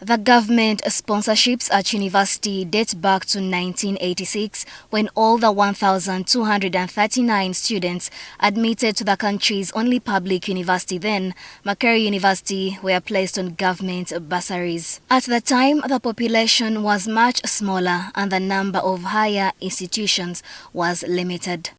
The government sponsorships at university date back to 1986, when all the 1,239 students admitted to the country's only public university then, Makerere University, were placed on government bursaries. At the time, the population was much smaller and the number of higher institutions was limited.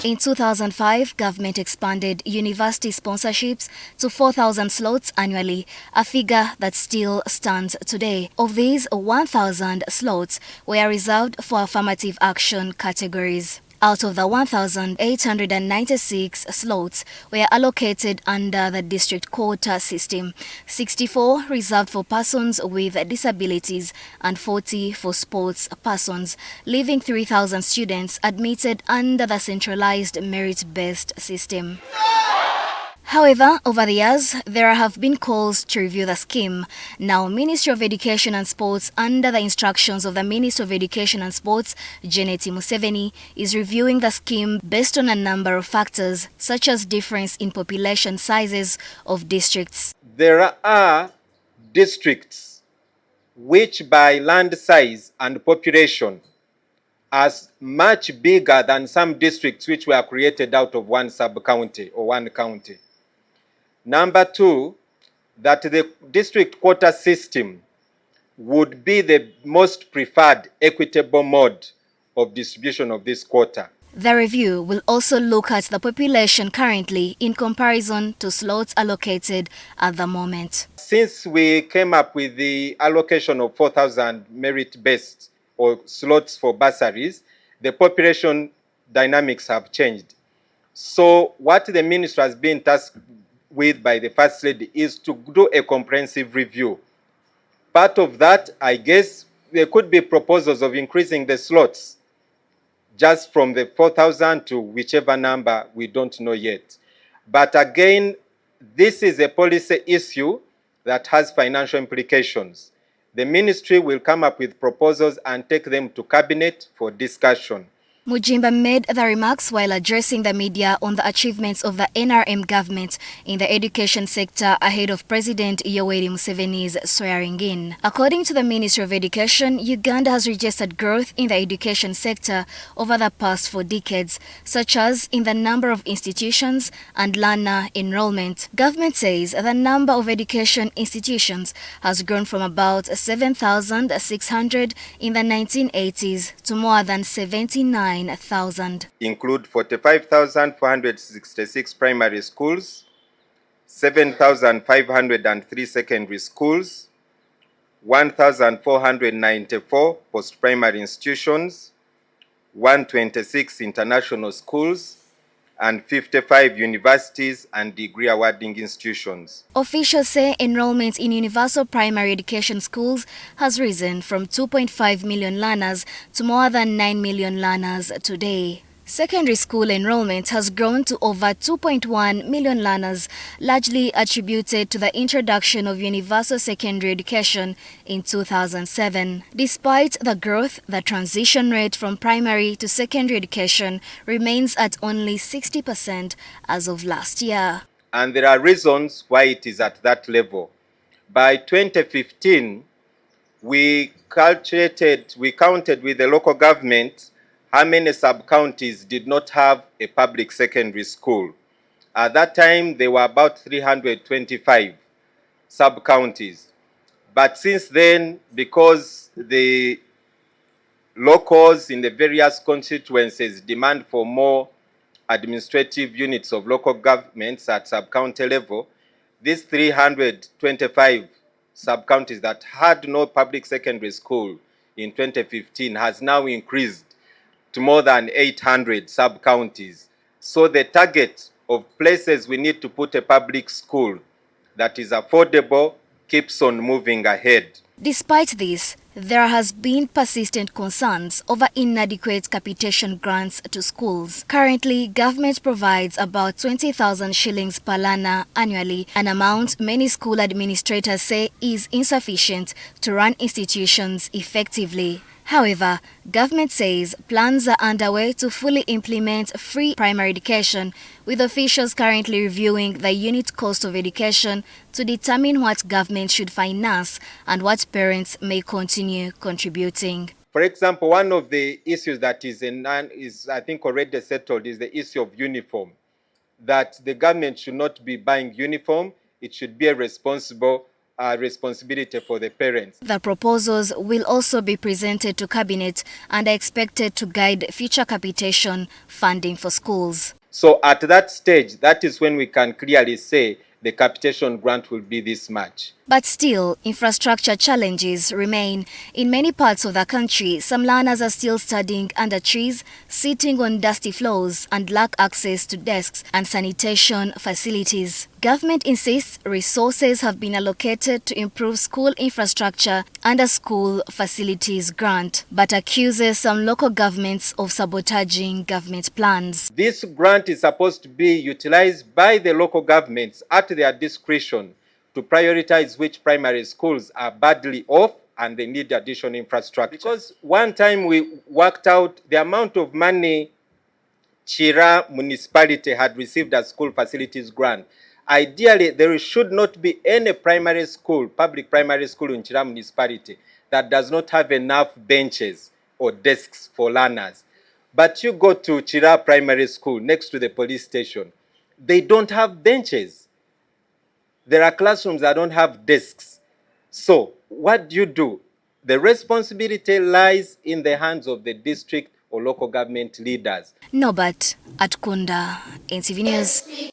In 2005, government expanded university sponsorships to 4,000 slots annually, a figure that still stands today. Of these, 1,000 slots were reserved for affirmative action categories. Out of the 1,896 slots were allocated under the district quota system, 64 reserved for persons with disabilities and 40 for sports persons, leaving 3,000 students admitted under the centralized merit-based system. However, over the years, there have been calls to review the scheme. Now, Ministry of Education and Sports, under the instructions of the Minister of Education and Sports, Janet Museveni, is reviewing the scheme based on a number of factors, such as difference in population sizes of districts. There are districts which by land size and population are much bigger than some districts which were created out of one sub-county or one county. Number two, that the district quota system would be the most preferred equitable mode of distribution of this quota. The review will also look at the population currently in comparison to slots allocated at the moment. Since we came up with the allocation of 4,000 merit-based or slots for bursaries, the population dynamics have changed. So what the minister has been tasked with by the First Lady is to do a comprehensive review. Part of that, I guess, there could be proposals of increasing the slots just from the 4,000 to whichever number, we don't know yet. But again, this is a policy issue that has financial implications. The ministry will come up with proposals and take them to cabinet for discussion. Mujimba made the remarks while addressing the media on the achievements of the NRM government in the education sector ahead of President Yoweri Museveni's swearing in. According to the Ministry of Education, Uganda has registered growth in the education sector over the past 4 decades, such as in the number of institutions and learner enrollment. Government says the number of education institutions has grown from about 7,600 in the 1980s to more than 79,000. Include 45,466 primary schools, 7,503 secondary schools, 1,494 post-primary institutions, 126 international schools, and 55 universities and degree awarding institutions. Officials say enrollment in universal primary education schools has risen from 2.5 million learners to more than 9 million learners today. Secondary school enrollment has grown to over 2.1 million learners, largely attributed to the introduction of universal secondary education in 2007. Despite the growth, the transition rate from primary to secondary education remains at only 60% as of last year. And there are reasons why it is at that level. By 2015, we counted with the local government how many sub-counties did not have a public secondary school. At that time, there were about 325 sub-counties. But since then, because the locals in the various constituencies demand for more administrative units of local governments at sub-county level, these 325 sub-counties that had no public secondary school in 2015 has now increased to more than 800 sub-counties. So the target of places we need to put a public school that is affordable keeps on moving ahead. Despite this, there has been persistent concerns over inadequate capitation grants to schools. Currently, government provides about 20,000 shillings per learner annually, an amount many school administrators say is insufficient to run institutions effectively. However, government says plans are underway to fully implement free primary education, with officials currently reviewing the unit cost of education to determine what government should finance and what parents may continue contributing. For example, one of the issues that is I think already settled is the issue of uniform, that the government should not be buying uniform. It should be a responsibility for the parents. The proposals will also be presented to Cabinet and are expected to guide future capitation funding for schools. So at that stage, that is when we can clearly say the capitation grant will be this much. But still, infrastructure challenges remain. In many parts of the country, some learners are still studying under trees, sitting on dusty floors, and lack access to desks and sanitation facilities. Government insists resources have been allocated to improve school infrastructure under school facilities grant, but accuses some local governments of sabotaging government plans. This grant is supposed to be utilized by the local governments at their discretion to prioritize which primary schools are badly off and they need additional infrastructure. Because one time we worked out the amount of money Chira municipality had received as school facilities grant. Ideally, there should not be any primary school, public primary school in Chira municipality that does not have enough benches or desks for learners. But you go to Chira primary school next to the police station, they don't have benches. There are classrooms that don't have desks. So what do? The responsibility lies in the hands of the district or local government leaders. Norbert Atkunda, NTV News.